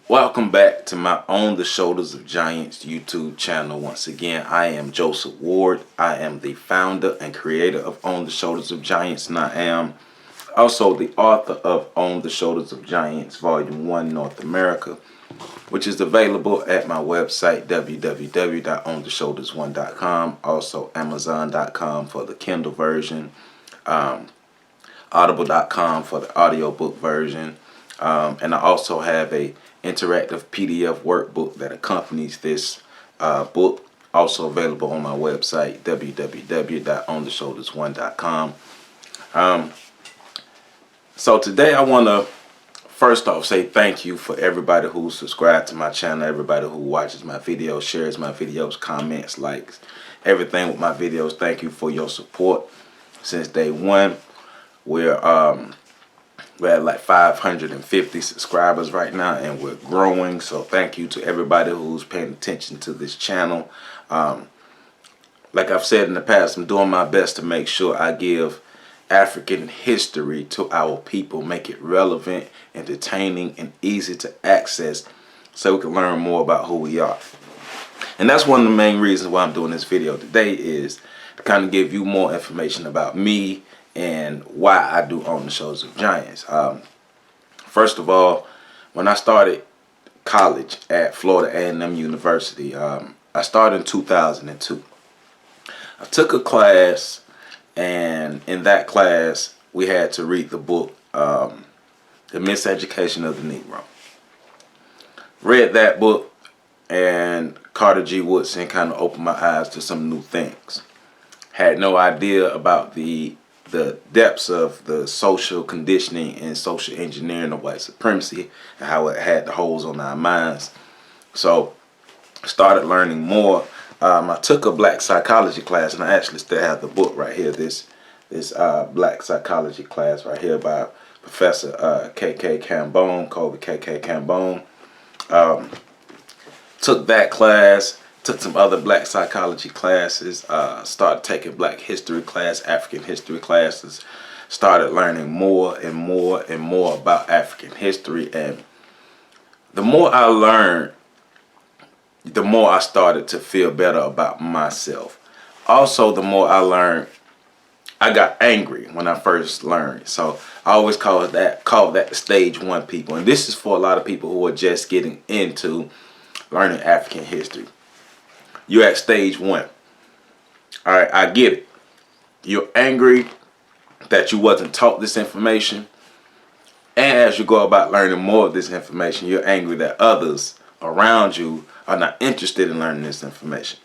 Welcome back to my On the Shoulders of Giants YouTube channel. Once again, I am Joseph Ward. I am the founder and creator of On the Shoulders of Giants, and I am also the author of On the Shoulders of Giants Volume 1 North America, which is available at my website www.ontheshoulders1.com, also amazon.com for the Kindle version, audible.com for the audiobook version, and I also have a interactive PDF workbook that accompanies this book, also available on my website www.ontheshoulders1.com. So today I want to first off say thank you for everybody who subscribed to my channel, everybody who watches my videos, shares my videos, comments, likes, everything with my videos. Thank you for your support since day one. We're at like 550 subscribers right now, and we're growing. So thank you to everybody who's paying attention to this channel. Like I've said in the past, I'm doing my best to make sure I give African history to our people, make it relevant, entertaining, and easy to access so we can learn more about who we are. And that's one of the main reasons why I'm doing this video today, is to kind of give you more information about me and why I do On the Shoulders of Giants. First of all, when I started college at Florida A&M University, I started in 2002. I took a class, and in that class, we had to read the book, The Miseducation of the Negro. Read that book, and Carter G. Woodson kind of opened my eyes to some new things. Had no idea about the depths of the social conditioning and social engineering of white supremacy and how it had the holes on our minds. So I started learning more. I took a black psychology class, and I actually still have the book right here. This black psychology class right here by Professor K.K. Cambone, Kobe K.K. Cambone. Took that class. Took some other black psychology classes, started taking black history class, African history classes, started learning more and more and more about African history. And the more I learned, the more I started to feel better about myself. Also, the more I learned, I got angry when I first learned. So I always call that the stage one people. And this is for a lot of people who are just getting into learning African history. You're at stage one. All right, I get it. You're angry that you wasn't taught this information. And as you go about learning more of this information, you're angry that others around you are not interested in learning this information.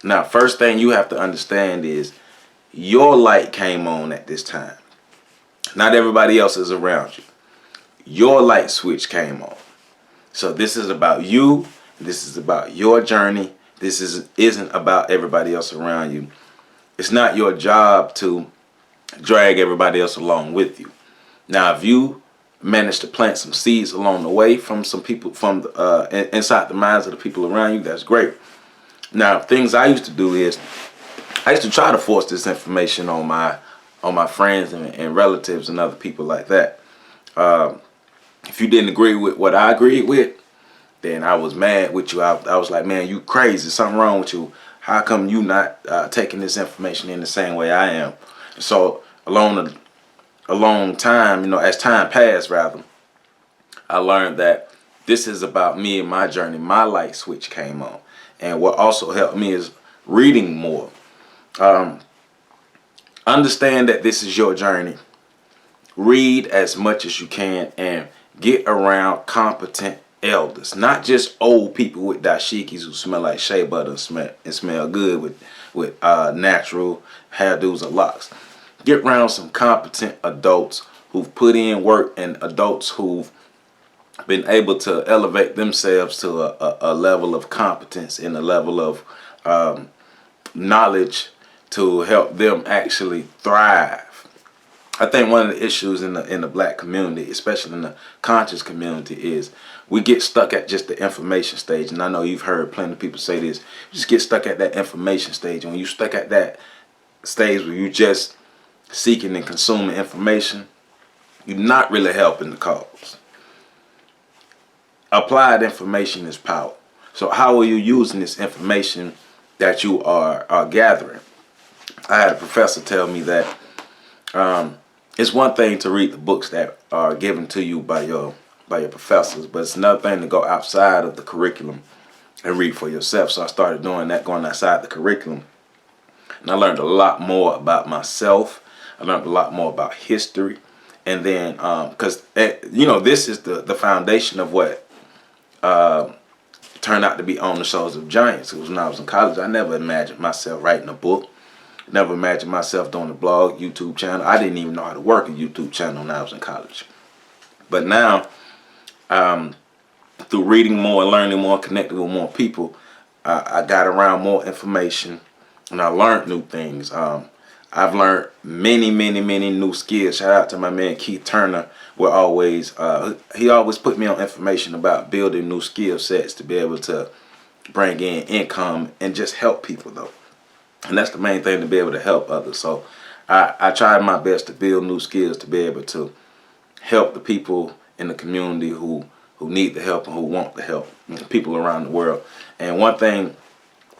Now, first thing you have to understand is your light came on at this time. Not everybody else is around you. Your light switch came on. So this is about you. This is about your journey. This isn't about everybody else around you. It's not your job to drag everybody else along with you. Now, if you manage to plant some seeds along the way from some people, from inside the minds of the people around you, that's great. Now, things I used to do is I used to try to force this information on my friends and relatives and other people like that. If you didn't agree with what I agreed with, then I was mad with you. I was like, man, you crazy. Something wrong with you. How come you not taking this information in the same way I am? So along time, as time passed, rather, I learned that this is about me and my journey. My light switch came on. And what also helped me is reading more. Understand that this is your journey. Read as much as you can and get around competent elders, not just old people with dashikis who smell like shea butter and smell good with natural hairdos or locks. Get around some competent adults who've put in work and adults who've been able to elevate themselves to a level of competence and a level of knowledge to help them actually thrive. I think one of the issues in the black community, especially in the conscious community, is we get stuck at just the information stage. And I know you've heard plenty of people say this. You just get stuck at that information stage. And when you're stuck at that stage where you're just seeking and consuming information, you're not really helping the cause. applied information is power. So how are you using this information that you are gathering? I had a professor tell me that it's one thing to read the books that are given to you by your professors, but it's another thing to go outside of the curriculum and read for yourself. So I started doing that, going outside the curriculum, and I learned a lot more about myself. I learned a lot more about history, and then because this is the foundation of what turned out to be On the Shoulders of Giants. It was when I was in college. I never imagined myself writing a book. Never imagined myself doing a blog, YouTube channel. I didn't even know how to work a YouTube channel when I was in college. But now, through reading more, learning more, connecting with more people, I got around more information, and I learned new things. I've learned many new skills. Shout out to my man Keith Turner. He always put me on information about building new skill sets to be able to bring in income and just help people though. And that's the main thing, to be able to help others. So I tried my best to build new skills to be able to help the people in the community who need the help and who want the help, people around the world. And one thing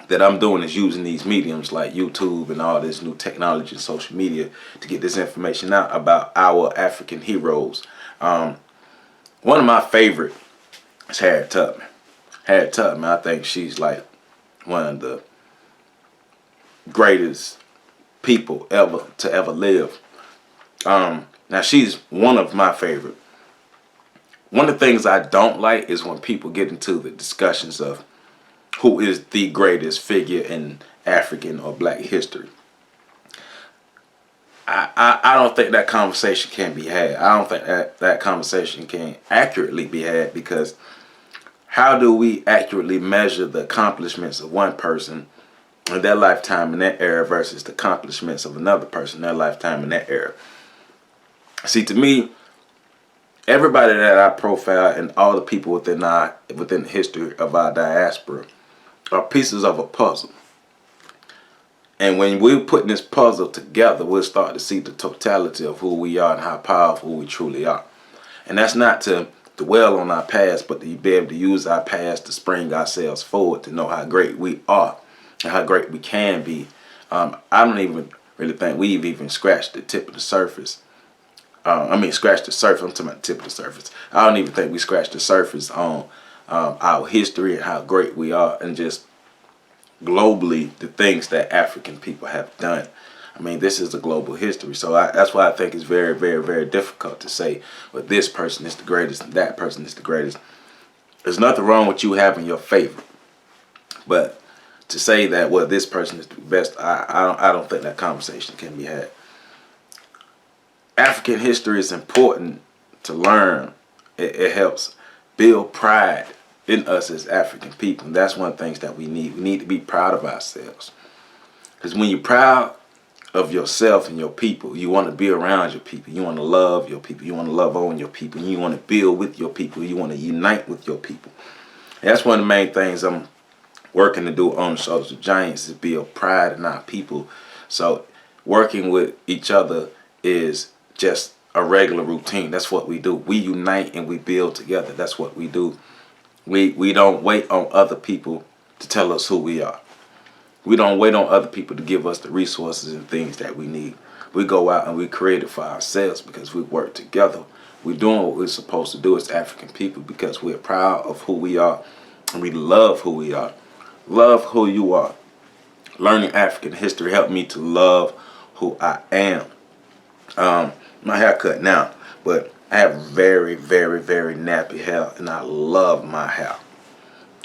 that I'm doing is using these mediums like YouTube and all this new technology and social media to get this information out about our African heroes. One of my favorite is Harriet Tubman. Harriet Tubman, I think she's like one of the greatest people ever to ever live. Now she's one of my favorite. One of the things I don't like is when people get into the discussions of who is the greatest figure in African or Black history. I don't think that conversation can be had. I don't think that conversation can accurately be had, because how do we accurately measure the accomplishments of one person in their lifetime in that era versus the accomplishments of another person in their lifetime in that era? See, to me, everybody that I profile and all the people within the history of our diaspora are pieces of a puzzle. And when we're putting this puzzle together, we'll start to see the totality of who we are and how powerful we truly are. And that's not to dwell on our past, but to be able to use our past to spring ourselves forward, to know how great we are and how great we can be. I don't even really think we've even scratched the tip of the surface. Scratched the surface. I'm talking about the tip of the surface. I don't even think we scratched the surface on our history and how great we are, and just globally the things that African people have done. I mean, this is a global history. So that's why I think it's very, very, very difficult to say, well, this person is the greatest and that person is the greatest. There's nothing wrong with you having your favorite. But to say that, well, this person is the best, I don't think that conversation can be had. African history is important to learn. It helps build pride in us as African people. And that's one of the things that we need. We need to be proud of ourselves. Because when you're proud of yourself and your people, you want to be around your people. You want to love your people. You want to love on your people. You want to build with your people. You want to unite with your people. And that's one of the main things I'm working to do on the Shoulders of Giants, is build pride in our people. So working with each other is just a regular routine. That's what we do. We unite and we build together. That's what we do. We don't wait on other people to tell us who we are. We don't wait on other people to give us the resources and things that we need. We go out and we create it for ourselves because we work together. We're doing what we're supposed to do as African people because we're proud of who we are and we love who we are. Love who you are. Learning African history helped me to love who I am. My hair cut now, but I have very, very, very nappy hair, and I love my hair.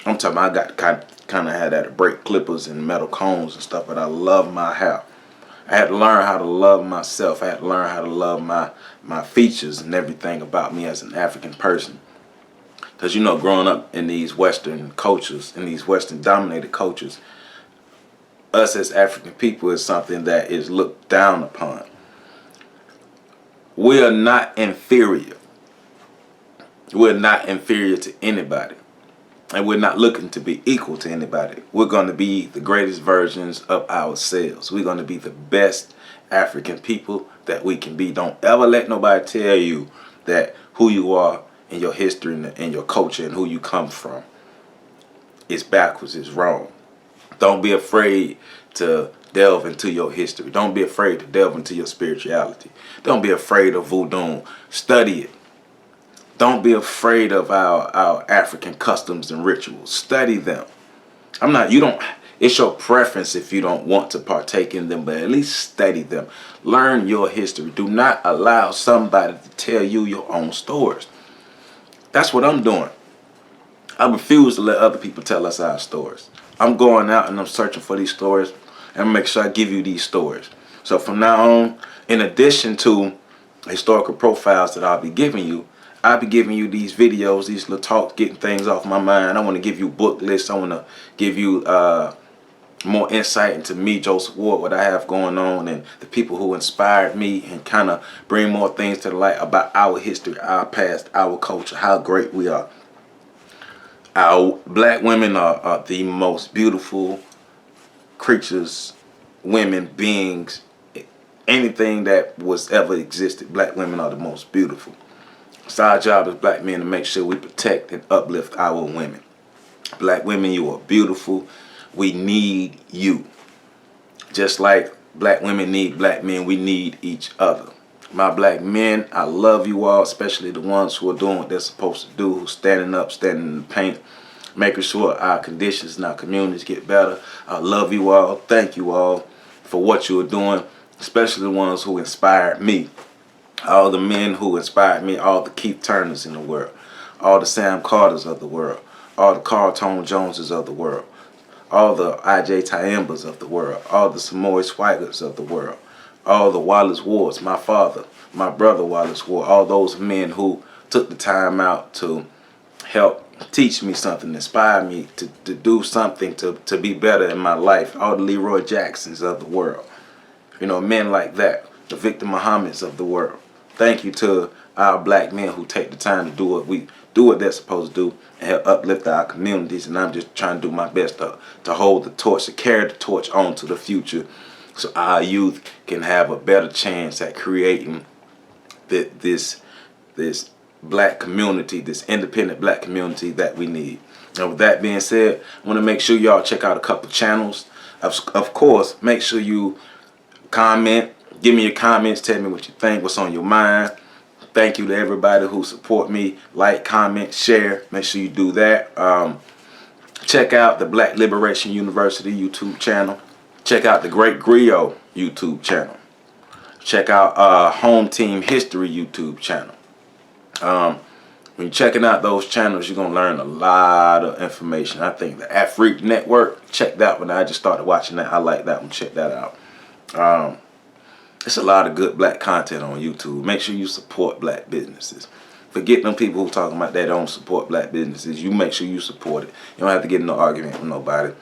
I'm talking about, I got kind of had that break clippers and metal combs and stuff, but I love my hair. I had to learn how to love myself. I had to learn how to love my features and everything about me as an African person. Because, you know, growing up in these Western cultures, in these Western dominated cultures, us as African people is something that is looked down upon. We are not inferior. We're not inferior to anybody. And we're not looking to be equal to anybody. We're going to be the greatest versions of ourselves. We're going to be the best African people that we can be. Don't ever let nobody tell you that who you are and your history and your culture and who you come from. It's backwards. It's wrong. Don't be afraid to delve into your history. Don't be afraid to delve into your spirituality. Don't be afraid of voodoo. Study it. Don't be afraid of our African customs and rituals. Study them. It's your preference if you don't want to partake in them, but at least study them. Learn your history. Do not allow somebody to tell you your own stories. That's what I'm doing. I refuse to let other people tell us our stories. I'm going out and I'm searching for these stories and make sure I give you these stories. So from now on, in addition to historical profiles that I'll be giving you, I'll be giving you these videos, these little talks, getting things off my mind. I want to give you book lists. I want to give you more insight into me, Joseph Ward, what I have going on, and the people who inspired me, and kind of bring more things to the light about our history, our past, our culture, how great we are. Our black women are the most beautiful creatures, women, beings, anything that was ever existed. Black women are the most beautiful. It's our job as black men to make sure we protect and uplift our women. Black women, you are beautiful. We need you. Just like black women need black men, we need each other. My black men, I love you all, especially the ones who are doing what they're supposed to do, who's standing up, standing in the paint, making sure our conditions and our communities get better. I love you all. Thank you all for what you are doing, especially the ones who inspired me. All the men who inspired me, all the Keith Turners in the world, all the Sam Carters of the world, all the Carl Tone Joneses of the world, all the I.J. Tyambas of the world, all the Samoy Swigers of the world, all the Wallace Wards, my father, my brother Wallace Ward, all those men who took the time out to help teach me something, inspire me to do something to be better in my life, all the Leroy Jacksons of the world, men like that, the Victor Muhammads of the world. Thank you to our black men who take the time to do what they're supposed to do and help uplift our communities. And I'm just trying to do my best to hold the torch, to carry the torch on to the future, so our youth can have a better chance at creating this black community, this independent black community that we need. And with that being said, I want to make sure y'all check out a couple channels. Of course, make sure you comment. Give me your comments. Tell me what you think, what's on your mind. Thank you to everybody who support me. Like, comment, share. Make sure you do that. Check out the Black Liberation University YouTube channel. Check out the Great Griot YouTube channel. Check out Home Team History YouTube channel. When you're checking out those channels, you're going to learn a lot of information. I think the Afrique Network, check that one. I just started watching that. I like that one. Check that out. It's a lot of good black content on YouTube. Make sure you support black businesses. Forget them people who talking about they don't support black businesses. You make sure you support it. You don't have to get in no argument with nobody.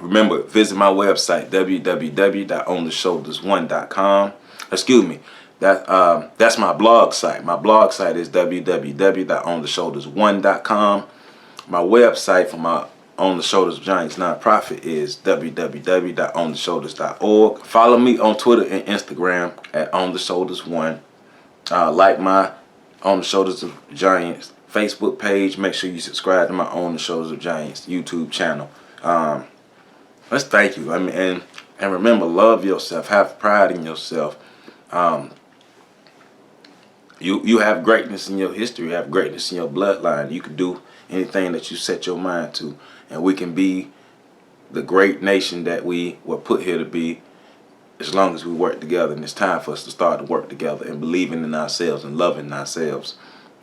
Remember, visit my website, www.ontheshoulders1.com. Excuse me. That's my blog site. My blog site is www.ontheshoulders1.com. My website for my On the Shoulders of Giants nonprofit is www.ontheshoulders.org. Follow me on Twitter and Instagram at ontheshoulders1. Like my On the Shoulders of Giants Facebook page. Make sure you subscribe to my On the Shoulders of Giants YouTube channel. Let's thank you. And remember, love yourself. Have pride in yourself. You have greatness in your history. You have greatness in your bloodline. You can do anything that you set your mind to. And we can be the great nation that we were put here to be, as long as we work together. And it's time for us to start to work together and believing in ourselves and loving ourselves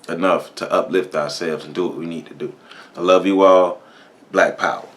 enough to uplift ourselves and do what we need to do. I love you all. Black Power.